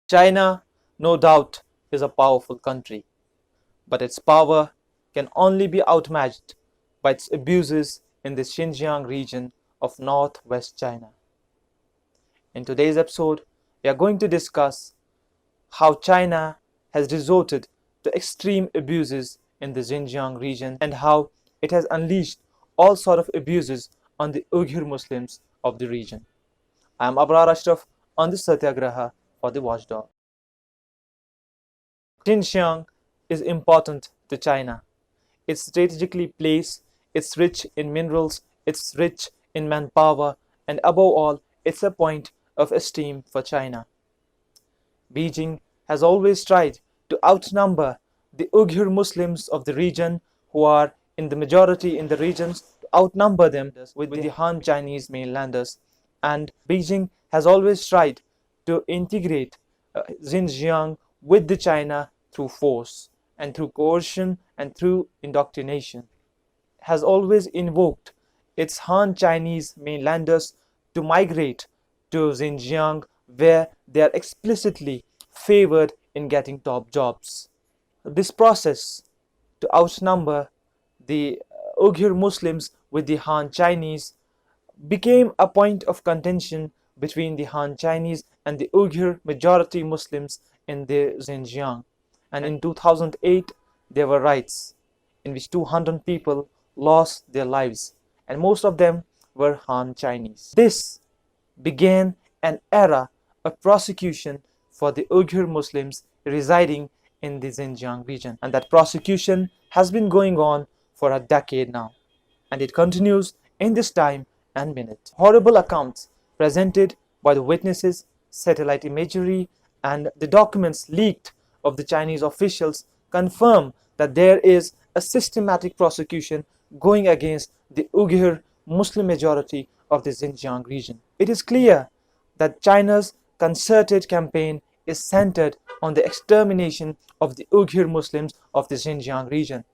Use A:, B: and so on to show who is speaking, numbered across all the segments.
A: China, no doubt, is a powerful country, but its power can only be outmatched by its abuses in the Xinjiang region of northwest China. In today's episode, we are going to discuss how China has resorted to extreme abuses in the Xinjiang region and how it has unleashed all sort of abuses on the Uyghur Muslims of the region. I am Abrar on the Satyagraha for the Watchdog. Xinjiang is important to China. It's strategically placed, it's rich in minerals, it's rich in manpower, and above all, it's a point of esteem for China. Beijing has always tried to outnumber the Uyghur Muslims of the region, who are in the majority in the regions, to outnumber them with the Han Chinese mainlanders. And Beijing has always tried to integrate Xinjiang with the China through force and through coercion and through indoctrination. Has always invoked its Han Chinese mainlanders to migrate to Xinjiang, where they are explicitly favored in getting top jobs. This process to outnumber the Uyghur Muslims with the Han Chinese became a point of contention between the Han Chinese and the Uyghur majority Muslims in the Xinjiang. And in 2008, there were riots in which 200 people lost their lives, and most of them were Han Chinese. This began an era of prosecution for the Uyghur Muslims residing in the Xinjiang region, and that prosecution has been going on for a decade now, and it continues in this time and minute. Horrible accounts presented by the witnesses, satellite imagery, and the documents leaked of the Chinese officials confirm that there is a systematic prosecution going against the Uyghur Muslim majority of the Xinjiang region. It is clear that China's concerted campaign is centered on the extermination of the Uyghur Muslims of the Xinjiang region,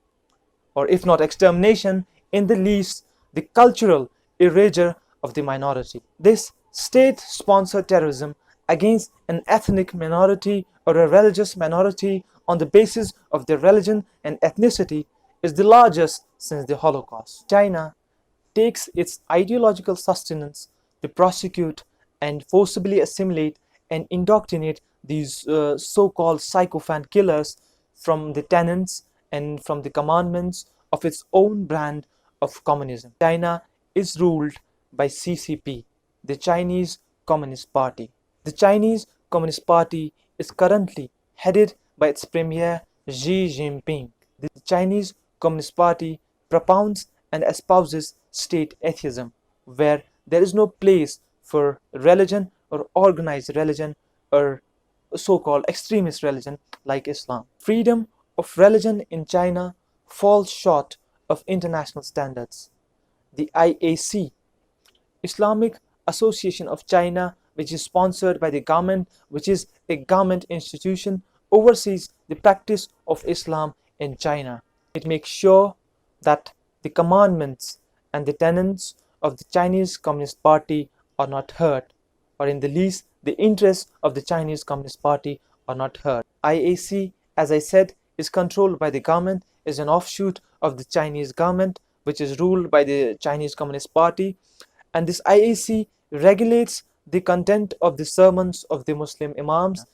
A: or if not extermination, in the least the cultural erasure of the minority. This state-sponsored terrorism against an ethnic minority or a religious minority on the basis of their religion and ethnicity is the largest since the Holocaust. China takes its ideological sustenance to prosecute and forcibly assimilate and indoctrinate these so-called sycophant killers from the tenets and from the commandments of its own brand of communism. China is ruled by CCP, the Chinese Communist Party. The Chinese Communist Party is currently headed by its premier Xi Jinping. The Chinese Communist Party propounds and espouses state atheism, where there is no place for religion or organized religion or so-called extremist religion like Islam. Freedom of religion in China falls short of international standards. The IAC, Islamic Association of China, which is sponsored by the government, which is a government institution, oversees the practice of Islam in China. It makes sure that the commandments and the tenets of the Chinese Communist Party are not hurt, or in the least the interests of the Chinese Communist Party are not hurt. IAC, as I said, is controlled by the government, is an offshoot of the Chinese government, which is ruled by the Chinese Communist Party, and this IAC regulates the content of the sermons of the Muslim imams,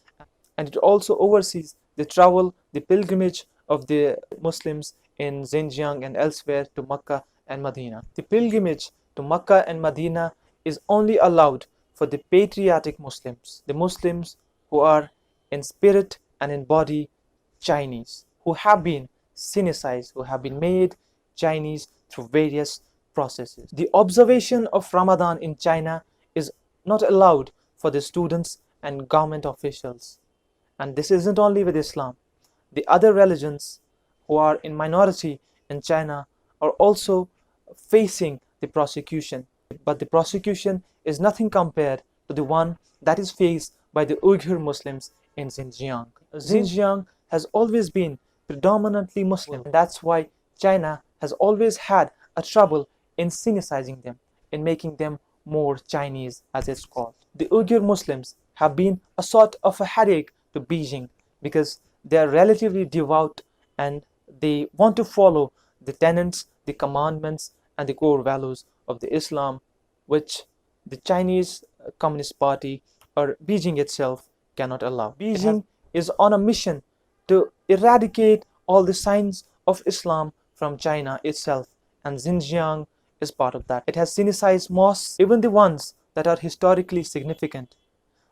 A: and it also oversees the travel, the pilgrimage of the Muslims in Xinjiang and elsewhere to Mecca and Medina. The pilgrimage to Mecca and Medina is only allowed for the patriotic Muslims, the Muslims who are in spirit and in body Chinese, who have been sinicized, who have been made Chinese through various processes. The observation of Ramadan in China is not allowed for the students and government officials. And this isn't only with Islam. The other religions who are in minority in China are also facing the prosecution. But the prosecution is nothing compared to the one that is faced by the Uyghur Muslims in Xinjiang. Xinjiang has always been predominantly Muslim, and that's why China has always had a trouble in sinicizing them, in making them more Chinese, as it's called. The Uyghur Muslims have been a sort of a headache to Beijing, because they are relatively devout and they want to follow the tenets, the commandments, and the core values of the Islam, which the Chinese Communist Party or Beijing itself cannot allow. Beijing is on a mission to eradicate all the signs of Islam from China itself, and Xinjiang is part of that. It has sinicized mosques, even the ones that are historically significant.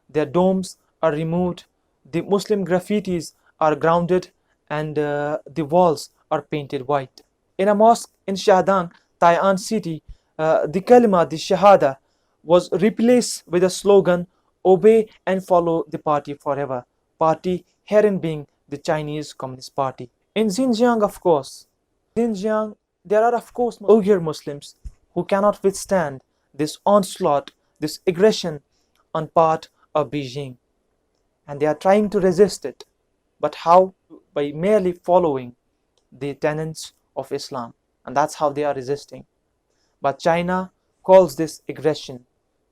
A: Their domes are removed, the Muslim graffitis are grounded, and the walls are painted white. In a mosque in Shahdang, Tai'an city, the kalima, the shahada, was replaced with a slogan, "Obey and follow the party forever." Party herein being the Chinese Communist Party. In Xinjiang, of course, there are of course Uyghur Muslims who cannot withstand this onslaught, this aggression on part of Beijing, and they are trying to resist it. But how? By merely following the tenets of Islam, and that's how they are resisting. But China calls this aggression.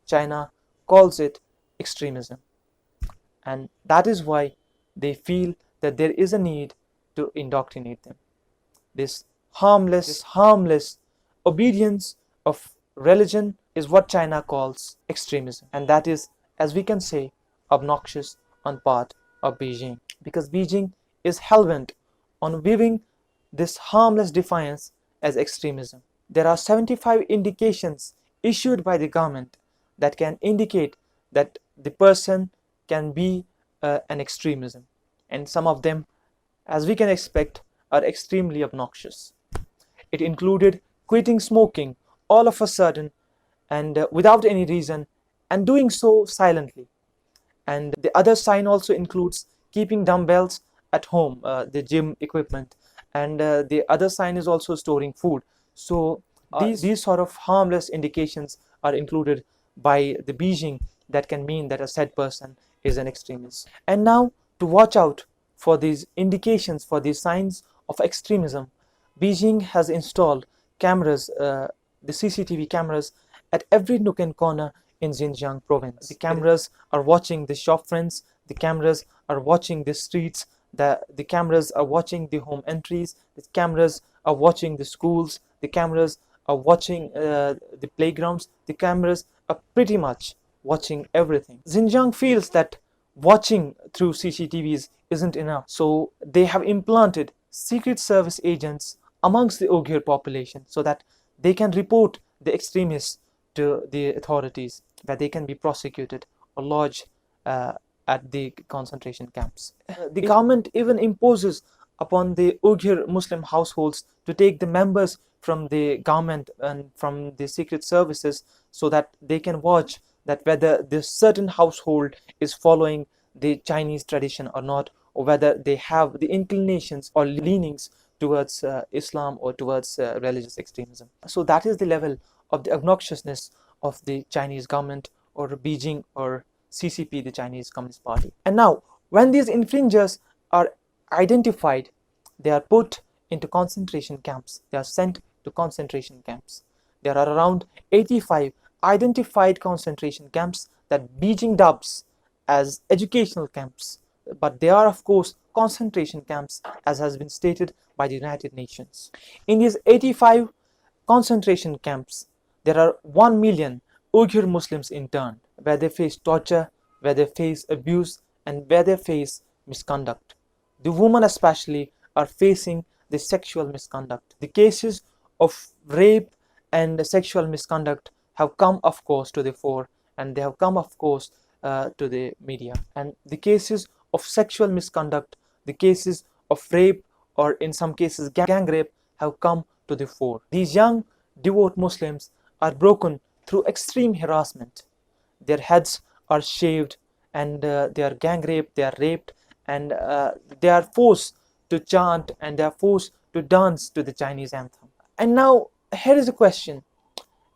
A: China calls it extremism, and that is why they feel that there is a need to indoctrinate them. This harmless obedience of religion is what China calls extremism, and that is, as we can say, obnoxious on part of Beijing, because Beijing is hell-bent on viewing this harmless defiance as extremism. There are 75 indications issued by the government that can indicate that the person can be an extremism, and some of them, as we can expect, are extremely obnoxious. It included quitting smoking all of a sudden and without any reason, and doing so silently. And the other sign also includes keeping dumbbells at home, the gym equipment, and the other sign is also storing food. So these sort of harmless indications are included by the Beijing that can mean that a said person is an extremist. And now, to watch out for these indications, for these signs of extremism, Beijing has installed cameras, the CCTV cameras, at every nook and corner in Xinjiang province. The cameras are watching the shop fronts, the cameras are watching the streets, the cameras are watching the home entries, the cameras are watching the schools, the cameras are watching the playgrounds, the cameras are pretty much watching everything. Xinjiang feels that watching through CCTVs isn't enough, so they have implanted secret service agents amongst the Uyghur population so that they can report the extremists to the authorities, where they can be prosecuted or lodged at the concentration camps. The government even imposes upon the Uyghur Muslim households to take the members from the government and from the secret services so that they can watch that whether this certain household is following the Chinese tradition or not, or whether they have the inclinations or leanings towards Islam or towards religious extremism. So that is the level of the obnoxiousness of the Chinese government, or Beijing, or CCP, the Chinese Communist Party. And now, when these infringers are identified, they are put into concentration camps. They are sent to concentration camps. There are around 85 identified concentration camps that Beijing dubs as educational camps, but they are of course concentration camps, as has been stated by the United Nations. In these 85 concentration camps, there are 1 million Uyghur Muslims interned, where they face torture, where they face abuse, and where they face misconduct. The women especially are facing the sexual misconduct. The cases of rape and sexual misconduct have come of course to the fore, and they have come of course to the media. And the cases of sexual misconduct, the cases of rape, or in some cases gang rape, have come to the fore. These young devout Muslims are broken through extreme harassment. Their heads are shaved, and they are gang raped, they are raped, and they are forced to chant, and they are forced to dance to the Chinese anthem. And now here is a question: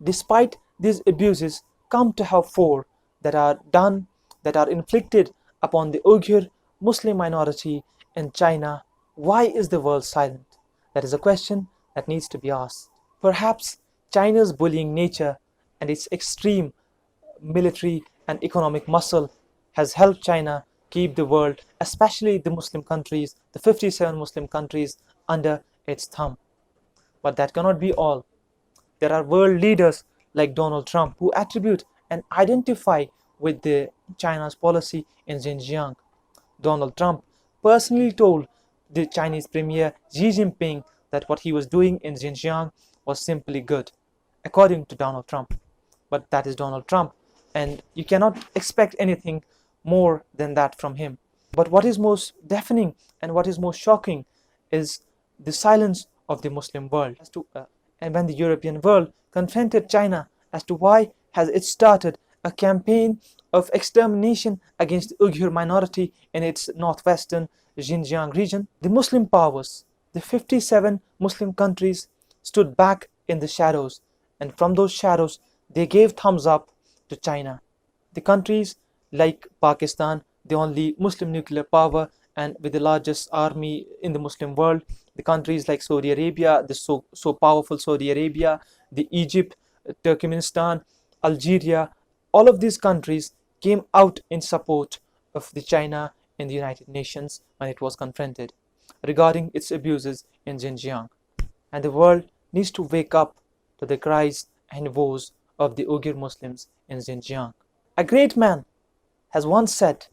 A: despite these abuses come to have fore that are done, that are inflicted upon the Uyghur Muslim minority in China, why is the world silent? That is a question that needs to be asked. Perhaps China's bullying nature and its extreme military and economic muscle has helped China keep the world, especially the Muslim countries, the 57 Muslim countries, under its thumb. But that cannot be all. There are world leaders like Donald Trump who attribute and identify with China's policy in Xinjiang. Donald Trump personally told the Chinese Premier Xi Jinping that what he was doing in Xinjiang was simply good, according to Donald Trump. But that is Donald Trump, and you cannot expect anything more than that from him. But what is most deafening and what is most shocking is the silence of the Muslim world. And when the European world confronted China as to why has it started a campaign of extermination against the Uyghur minority in its northwestern Xinjiang region, the Muslim powers, the 57 Muslim countries, stood back in the shadows, and from those shadows they gave thumbs up to China. The countries like Pakistan, the only Muslim nuclear power and with the largest army in the Muslim world, the countries like Saudi Arabia, the so powerful Saudi Arabia, the Egypt, Turkmenistan, Algeria, all of these countries came out in support of the China in the United Nations when it was confronted regarding its abuses in Xinjiang. And the world needs to wake up to the cries and woes of the Uyghur Muslims in Xinjiang. A great man has once said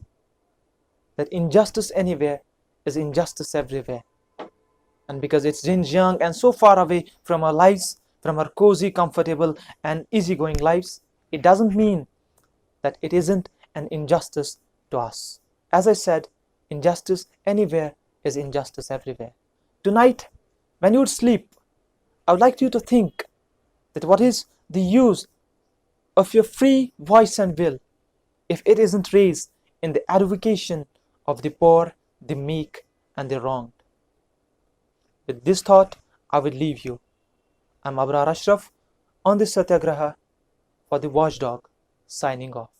A: that injustice anywhere is injustice everywhere. And because it's Xinjiang and so far away from our lives, from our cozy, comfortable and easygoing lives, it doesn't mean that it isn't an injustice to us. As I said, injustice anywhere is injustice everywhere. Tonight, when you would sleep, I would like you to think that what is the use of your free voice and will if it isn't raised in the advocation of the poor, the meek and the wronged. With this thought, I will leave you. I'm Abrar on this Satyagraha for the Watchdog, signing off.